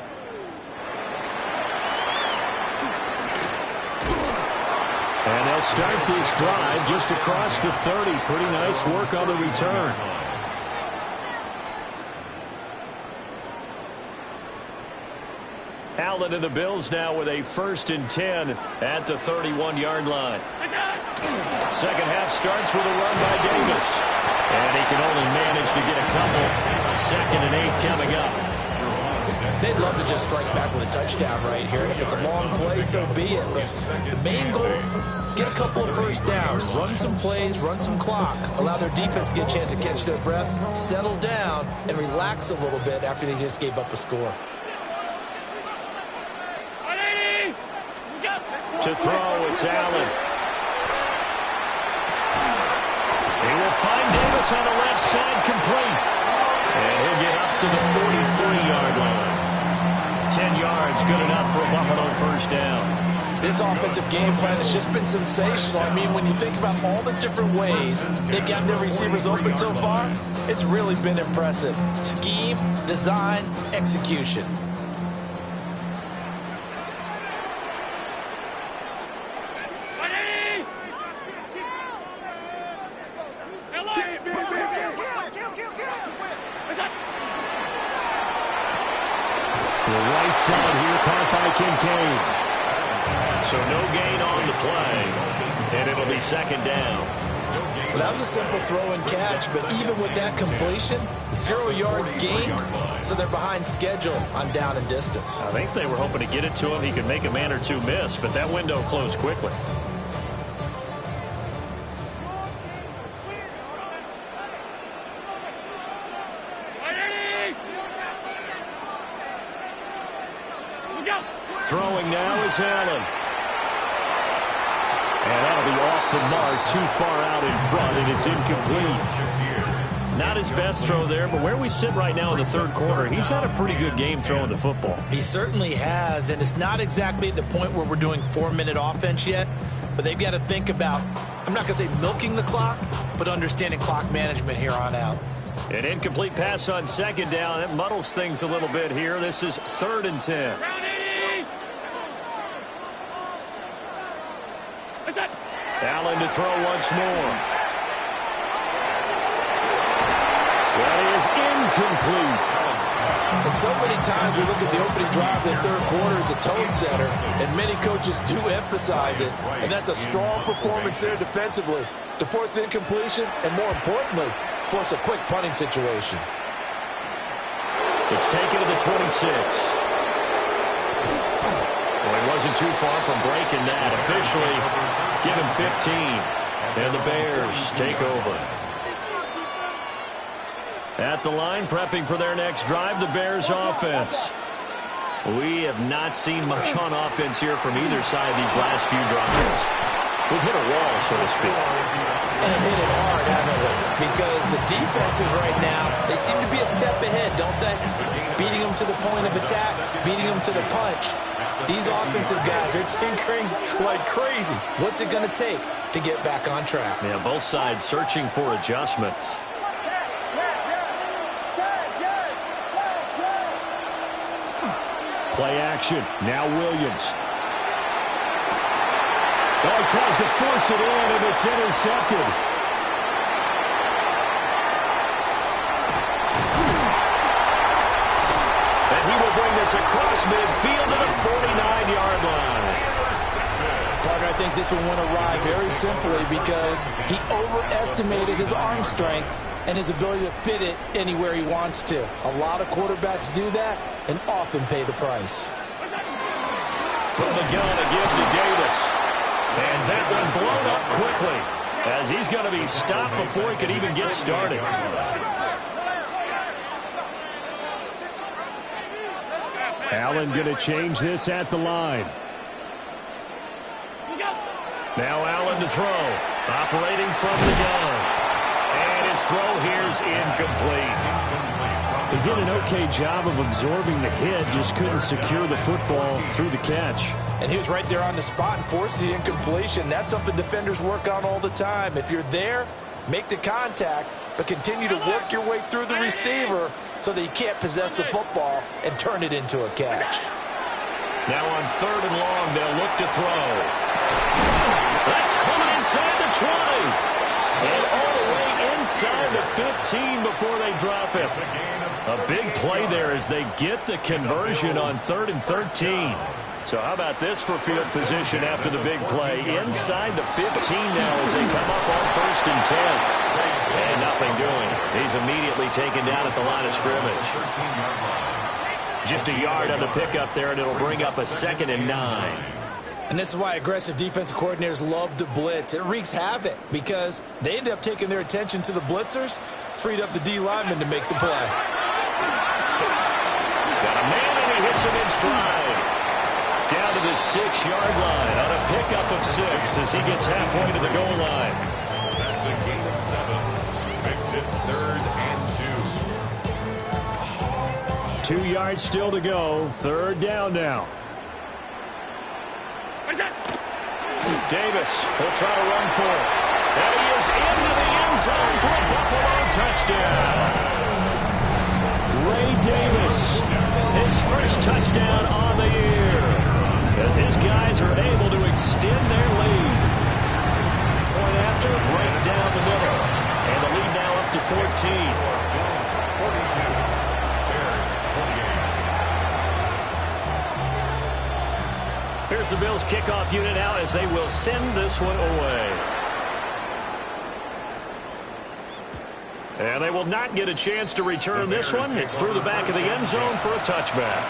S6: And they'll start this drive just across the 30. Pretty nice work on the return. Allen and the Bills now with a 1st and 10 at the 31-yard line. Second half starts with a run by Davis. And he can only manage to get a couple. 2nd and 8 coming up.
S10: They'd love to just strike back with a touchdown right here. And if it's a long play, so be it. But the main goal, get a couple of first downs, run some plays, run some clock, allow their defense to get a chance to catch their breath, settle down, and relax a little bit after they just gave up a score.
S6: To throw, it's Allen. He will find Davis on the left side, complete. And he'll get up to the 43-yard line. 10 yards, good enough for a Buffalo first down.
S10: This offensive game plan has just been sensational. I mean, when you think about all the different ways they've gotten their receivers open so far, it's really been impressive. Scheme, design, execution.
S6: Kincaid. So no gain on the play, and it'll be 2nd down.
S10: Well, that was a simple throw and catch, but even with that completion, 0 yards gained, so they're behind schedule on down and distance.
S6: I think they were hoping to get it to him. He could make a man or two miss, but that window closed quickly. Throwing now is Allen. And that'll be off the mark, too far out in front, and it's incomplete. Not his best throw there, but where we sit right now in the 3rd quarter, he's had a pretty good game throwing the football.
S10: He certainly has, and it's not exactly at the point where we're doing 4-minute offense yet, but they've got to think about, I'm not going to say milking the clock, but understanding clock management here on out.
S6: An incomplete pass on 2nd down. That muddles things a little bit here. This is 3rd and 10. Allen to throw once more. That is incomplete.
S10: And so many times we look at the opening drive of the 3rd quarter as a tone setter, and many coaches do emphasize it. And that's a strong performance there defensively to force incompletion and, more importantly, force a quick punting situation.
S6: It's taken to the 26. Well, he wasn't too far from breaking that. Officially, give him 15. And the Bears take over. At the line, prepping for their next drive, the Bears offense. We have not seen much on offense here from either side these last few drives. We've hit a wall, so to speak.
S10: And hit it hard, haven't we? Because the defenses right now, they seem to be a step ahead, don't they? Beating them to the point of attack, beating them to the punch. These offensive guys are tinkering like crazy. What's it going to take to get back on track?
S6: Yeah, both sides searching for adjustments. Play action. Now Williams. Oh, he tries to force it in, and it's intercepted. And he will bring this across midfield to the 49-yard line.
S10: Parker, I think this one went awry very simply because he overestimated his arm strength and his ability to fit it anywhere he wants to. A lot of quarterbacks do that and often pay the price.
S6: From the gun, a give to Davis. And that one blown up quickly as he's going to be stopped before he could even get started. Allen going to change this at the line. Now Allen to throw. Operating from the gun. And his throw here's incomplete. He did an okay job of absorbing the hit, just couldn't secure the football through the catch.
S10: And he was right there on the spot and forced the incompletion. That's something defenders work on all the time. If you're there, make the contact, but continue to work your way through the receiver so that you can't possess the football and turn it into a catch.
S6: Now on 3rd and long, they'll look to throw. That's coming inside the 20. And all the way inside the 15 before they drop it. A big play there as they get the conversion on 3rd and 13. So how about this for field position after the big play? Inside the 15 now as they come up on 1st and 10. And nothing doing. He's immediately taken down at the line of scrimmage. Just a yard on the pickup there, and it'll bring up a 2nd and 9.
S10: And this is why aggressive defensive coordinators love to blitz. It wreaks havoc because they end up taking their attention to the blitzers, freed up the D lineman to make the play.
S6: Got a man, and he hits him in stride. Down to the 6-yard line on a pickup of 6 as he gets halfway to the goal line.
S8: That's a gain of 7. Makes it 3rd and 2.
S6: 2 yards still to go. 3rd down now. Davis will try to run for it. And he is into the end zone for a Buffalo touchdown. Ray Davis, his first touchdown on the year, as his guys are able to extend their lead. Point after, right down the middle. And the lead now up to 14. Here's the Bills kickoff unit now as they will send this one away. And they will not get a chance to return this one. It's through the back of the end zone for a touchback.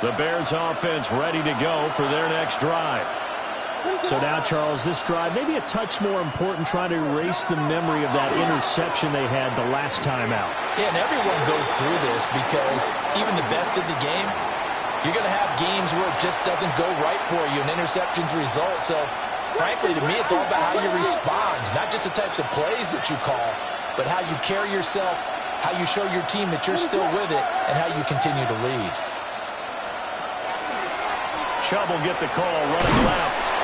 S6: The Bears offense ready to go for their next drive. So now, Charles, this drive maybe a touch more important, trying to erase the memory of that interception they had the last time out.
S10: Yeah, and everyone goes through this because even the best in the game, you're going to have games where it just doesn't go right for you and interceptions result. So, frankly, to me, it's all about how you respond, not just the types of plays that you call, but how you carry yourself, how you show your team that you're still with it, and how you continue to lead.
S6: Chubb will get the call running left.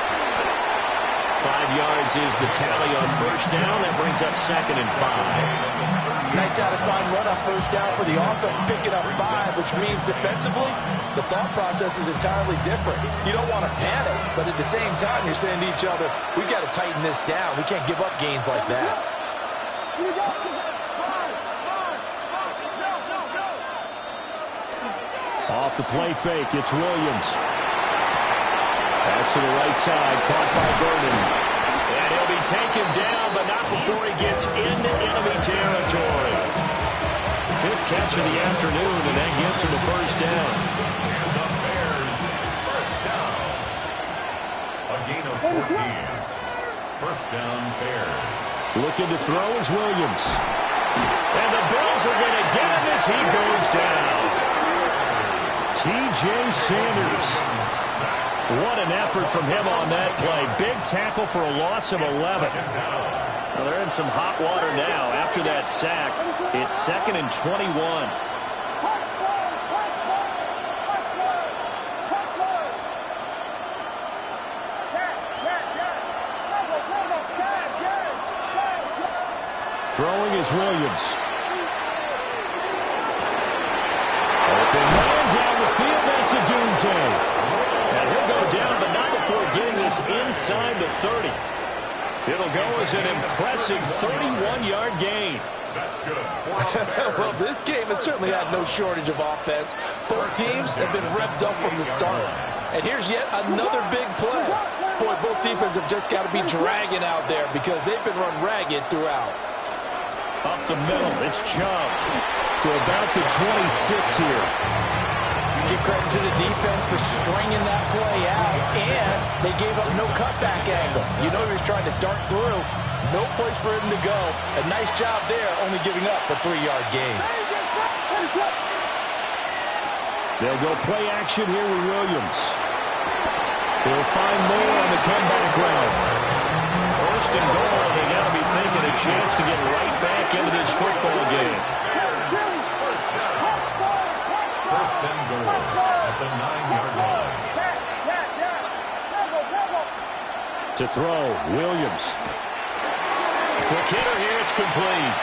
S6: 5 yards is the tally on 1st down. That brings up 2nd and 5.
S10: Nice satisfying run on 1st down for the offense, picking up 5, which means defensively, the thought process is entirely different. You don't want to panic, but at the same time, you're saying to each other, we've got to tighten this down. We can't give up gains like that.
S6: Off the play fake, it's Williams. Pass to the right side, caught by Vernon. And he'll be taken down, but not before he gets into enemy territory. 5th catch of the afternoon, and that gets him the 1st down.
S8: And the Bears, 1st down. A gain of 14. 1st down, Bears.
S6: Looking to throw is Williams. And the Bills are going to get him as he goes down. T.J. Sanders. What an effort from him on that play. Big tackle for a loss of 11. Well, they're in some hot water now after that sack. It's 2nd and 21. Throwing is Williams. Open man down the field. That's a Dunze. And he'll go down, but not before getting this inside the 30. It'll go as an impressive 31-yard gain.
S8: That's good.
S10: Well, this game has certainly had no shortage of offense. Both teams have been revved up from the start. And here's yet another big play. Boy, both defenses have just got to be dragging out there because they've been run ragged throughout.
S6: Up the middle, it's Chubb to about the 26 here.
S10: Give credit to the defense for stringing that play out, and they gave up no cutback angle. You know he was trying to dart through. No place for him to go. A nice job there, only giving up a 3-yard gain.
S6: They'll go play action here with Williams. He'll find more on the comeback route. 1st and goal, and they got to be thinking a chance to get right back into this football game.
S8: 1st and goal at the 9-yard line.
S6: To throw, Williams. Quick hitter here, it's complete.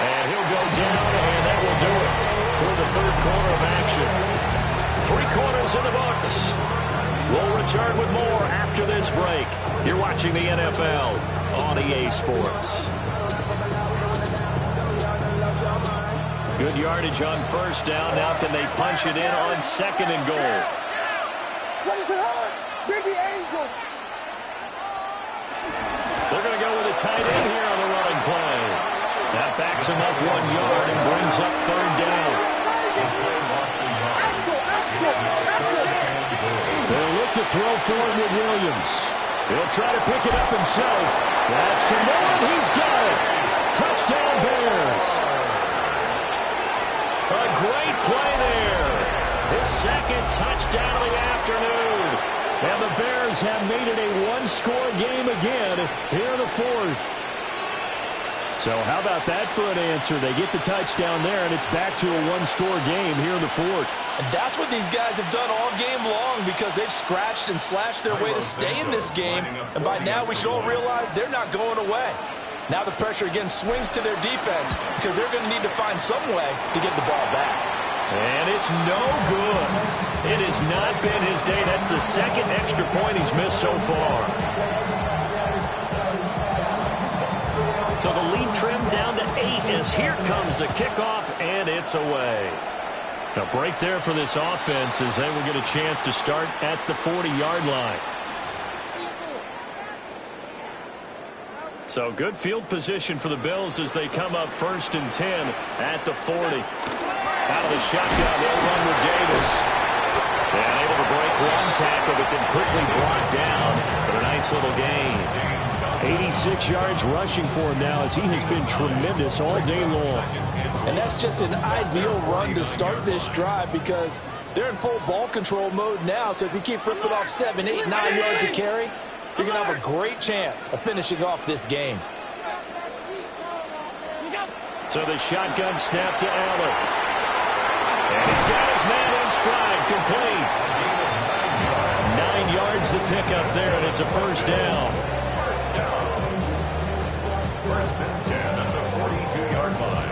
S6: And he'll go down, and that will do it for the 3rd quarter of action. 3 quarters in the books. We'll return with more after this break. You're watching the NFL on EA Sports. Good yardage on 1st down. Now can they punch it in on 2nd and goal?
S9: What is it hurt? Big Angels.
S6: They're going to go with a tight end here on the running play. That backs him up 1 yard and brings up 3rd down. They'll look to throw forward with Williams. He'll try to pick it up himself. That's to Moore. He's got it. Touchdown Bears. A great play there. His 2nd touchdown of the afternoon. And the Bears have made it a 1-score game again here in the 4th. So how about that for an answer? They get the touchdown there, and it's back to a 1-score game here in the 4th.
S10: And that's what these guys have done all game long because they've scratched and slashed their way to stay in this game. And by now, we should all realize they're not going away. Now the pressure again swings to their defense because they're going to need to find some way to get the ball back.
S6: And it's no good. It has not been his day. That's the 2nd extra point he's missed so far. So the lead trimmed down to 8 as here comes the kickoff, and it's away. A break there for this offense as they will get a chance to start at the 40-yard line. So good field position for the Bills as they come up 1st and 10 at the 40. Out of the shotgun, they'll run with Davis. And able to break 1 tackle, but then quickly brought down. But a nice little gain. 86 yards rushing for him now as he has been tremendous all day long.
S10: And that's just an ideal run to start this drive because they're in full ball control mode now. So if you keep ripping off 7, 8, 9 yards of carry, you're going to have a great chance of finishing off this game.
S6: So the shotgun snap to Allen. And he's got his man in stride, complete. 9 yards to pick up there, and it's a 1st down.
S8: 1st and 10 at the 42-yard line.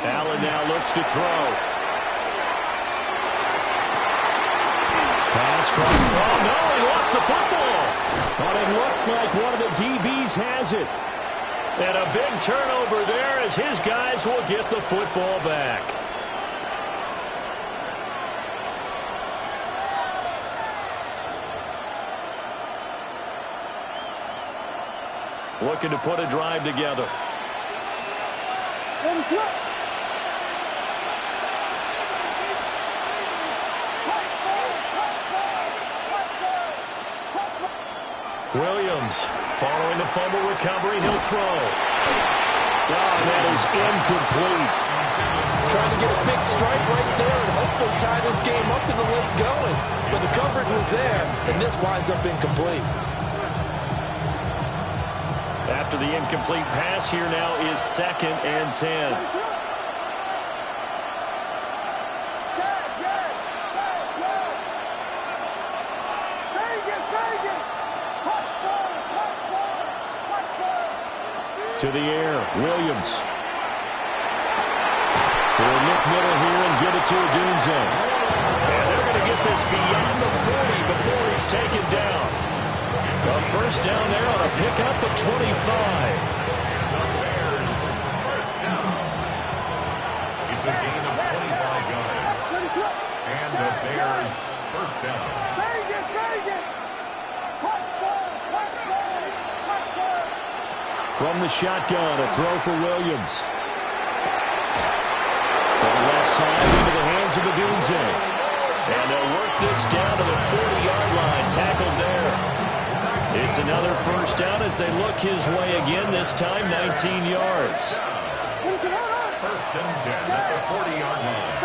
S6: Allen now looks to throw. Pass cross. Oh, no, he lost the football. But it looks like one of the DBs has it. And a big turnover there as his guys will get the football back. looking to put a drive together. Williams, following the fumble recovery, he'll throw. Oh, that is incomplete.
S10: Trying to get a big strike right there and hopefully tie this game up in the late going. But the coverage was there, and this winds up incomplete.
S6: After the incomplete pass, here now is 2nd and 10. To the air, Williams. He'll look middle here and give it to Odunze. And they're going to get this beyond the 40 before he's taken down. A first down there on a pickup of 25.
S8: First down. It's a gain of 25 yards. And the Bears first down.
S6: From the shotgun, a throw for Williams. To the left side, into the hands of Odunze. And they'll work this down to the 40-yard line, tackled there. It's another first down as they look his way again, this time 19 yards.
S8: First and 10 at the 40-yard line.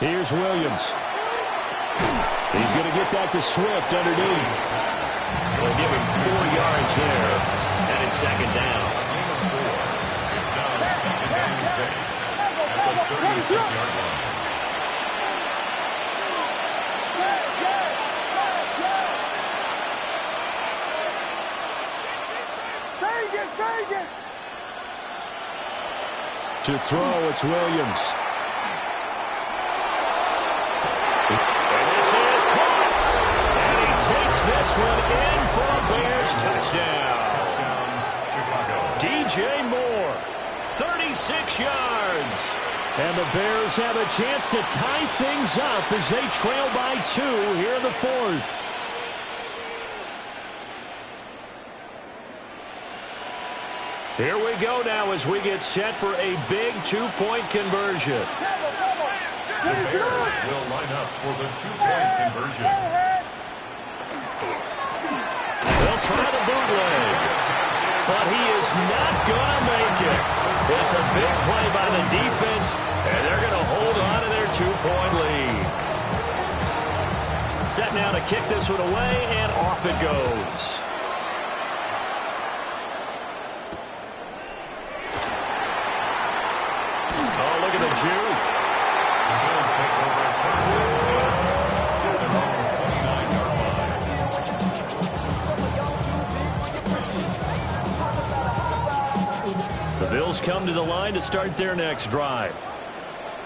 S6: Here's Williams. He's going to get that to Swift underneath. They'll give him 4 yards there, and it's 2nd down.
S8: It's now 2nd and 6 at the 36-yard line.
S6: To throw, it's Williams. And this is caught. And he takes this one in for a Bears touchdown.
S8: Touchdown, Chicago.
S6: DJ Moore, 36 yards. And the Bears have a chance to tie things up as they trail by 2 here in the 4th. Here we go now as we get set for a big 2-point conversion.
S8: The Bears will line up for the 2-point conversion.
S6: They'll try the bootleg, but he is not going to make it. It's a big play by the defense, and they're going to hold on to their 2-point lead. Set now to kick this one away, and off it goes. Oh, look at the juke.
S8: The Bills take over first and 10 to their own 29-yard line.
S6: The Bills come to the line to start their next drive.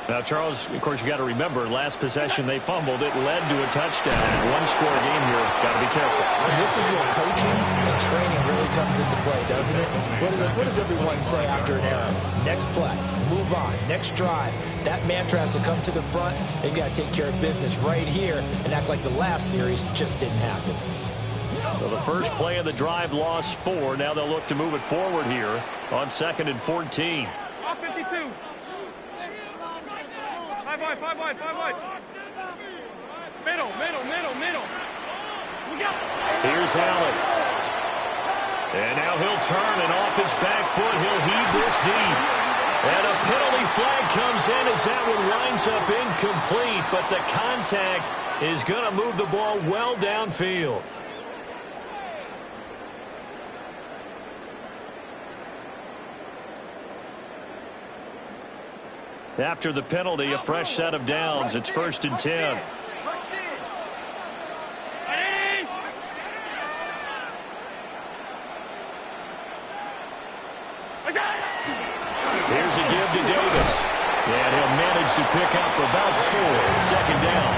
S6: Now, Charles, of course, you got to remember, last possession they fumbled. It led to a touchdown. One-score game here. Got to be careful.
S10: And this is where coaching and training really comes into play, doesn't it? What does everyone say after an error? Next play, move on, next drive. That mantra has to come to the front. They've got to take care of business right here and act like the last series just didn't happen.
S6: So the first play of the drive lost 4. Now they'll look to move it forward here on 2nd and 14.
S12: Off 52. 5 wide. Middle. We got it.
S6: Here's Allen. And now he'll turn, and off his back foot, he'll heave this deep. And a penalty flag comes in as that one winds up incomplete, but the contact is going to move the ball well downfield. After the penalty, a fresh set of downs. It's 1st and 10. Here's a give to Davis. And he'll manage to pick up about 4. It's 2nd down.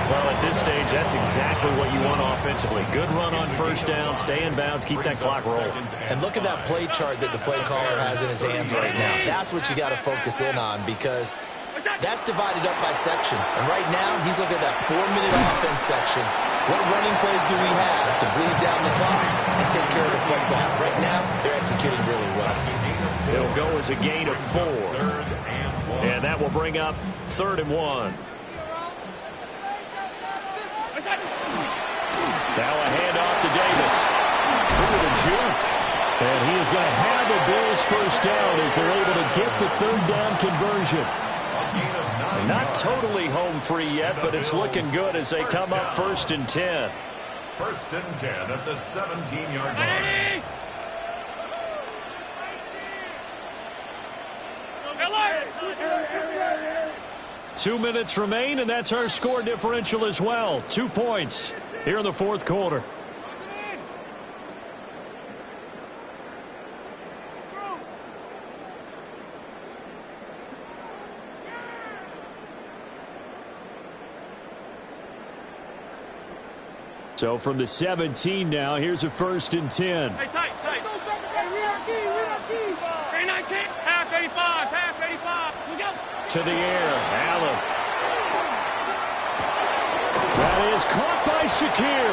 S6: Well, at this stage, that's exactly what you want offensively. Good run on first down, stay in bounds, keep that clock rolling.
S10: And look at that play chart that the play caller has in his hands right now. That's what you got to focus in on, because
S7: That's divided up by sections. And right now, he's looking at that 4-minute offense section. What running plays do we have to bleed down the clock and take care of the football? Right now, they're executing really well.
S6: It'll go as a gain of 4. And that will bring up 3rd and 1. Now a handoff to Davis. Look at the juke. And he is going to have the Bills first down as they're able to get the 3rd down conversion. Not totally home free yet, but it's looking good as they come up 1st and 10.
S8: 1st and 10 at the 17-yard line.
S6: 2 minutes remain, and that's our score differential as well. 2 points here in the 4th quarter. So from the 17 now, here's a 1st and 10.
S12: Hey, tight. Hey, we are key. Hey, 19. Half 85. We go.
S6: To the air, Allen. That is caught by Shakir.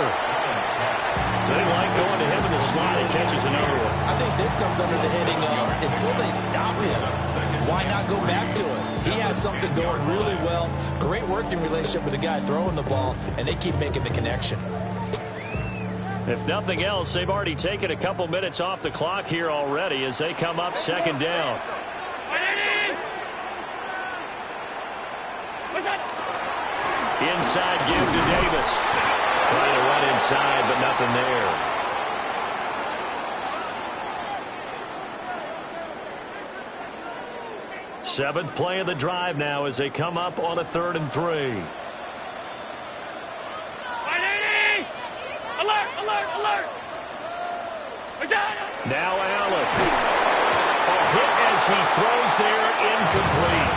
S6: They like going to him in the slot and catches another one.
S7: I think this comes under the heading of until they stop him, why not go back to it? He has something going really well. Great working relationship with the guy throwing the ball, and they keep making the connection.
S6: If nothing else, they've already taken a couple minutes off the clock here already as they come up 2nd down. Inside give to Davis. Trying to run inside, but nothing there. Seventh play of the drive now as they come up on a 3rd and 3.
S12: Alert!
S6: Now Allen. A hit as he throws there, incomplete.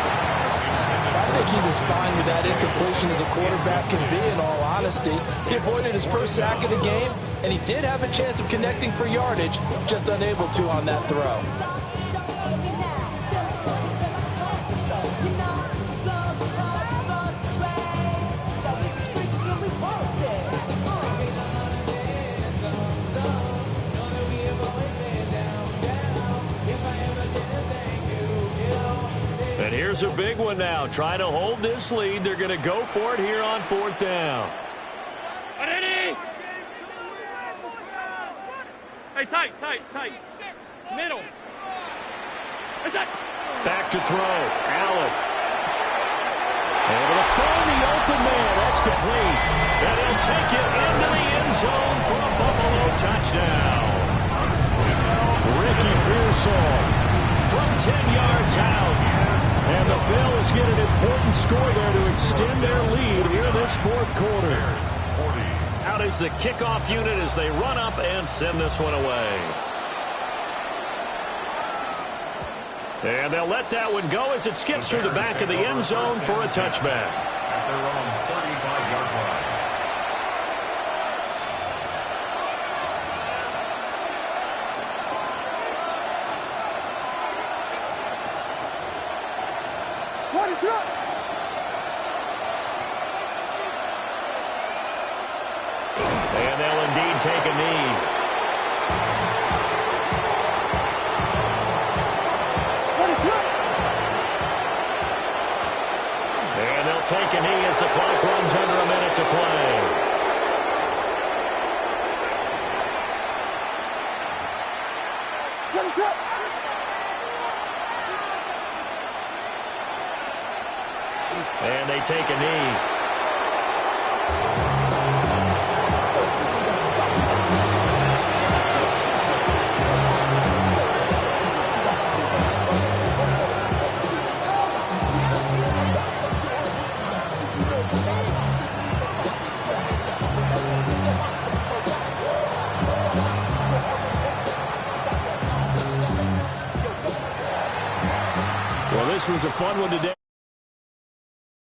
S10: I think he's as fine with that incompletion as a quarterback can be, in all honesty. He avoided his first sack of the game, and he did have a chance of connecting for yardage, just unable to on that throw.
S6: And here's a big one now. Trying to hold this lead. They're going to go for it here on 4th down.
S12: Hey, tight. Middle.
S6: Back to throw. Allen. Able to find the open man. That's complete. And he'll take it into the end zone for a Buffalo touchdown. Ricky Pearsall from 10 yards out. And the Bills get an important score there to extend their lead here in this 4th quarter. Out is the kickoff unit as they run up and send this one away. And they'll let that one go as it skips through the back of the end zone for a touchback.
S8: At their own 35-yard line.
S6: And they'll indeed take a knee. And they'll take a knee as the clock runs under a minute to play. And they take a knee. Well, this was a fun one today.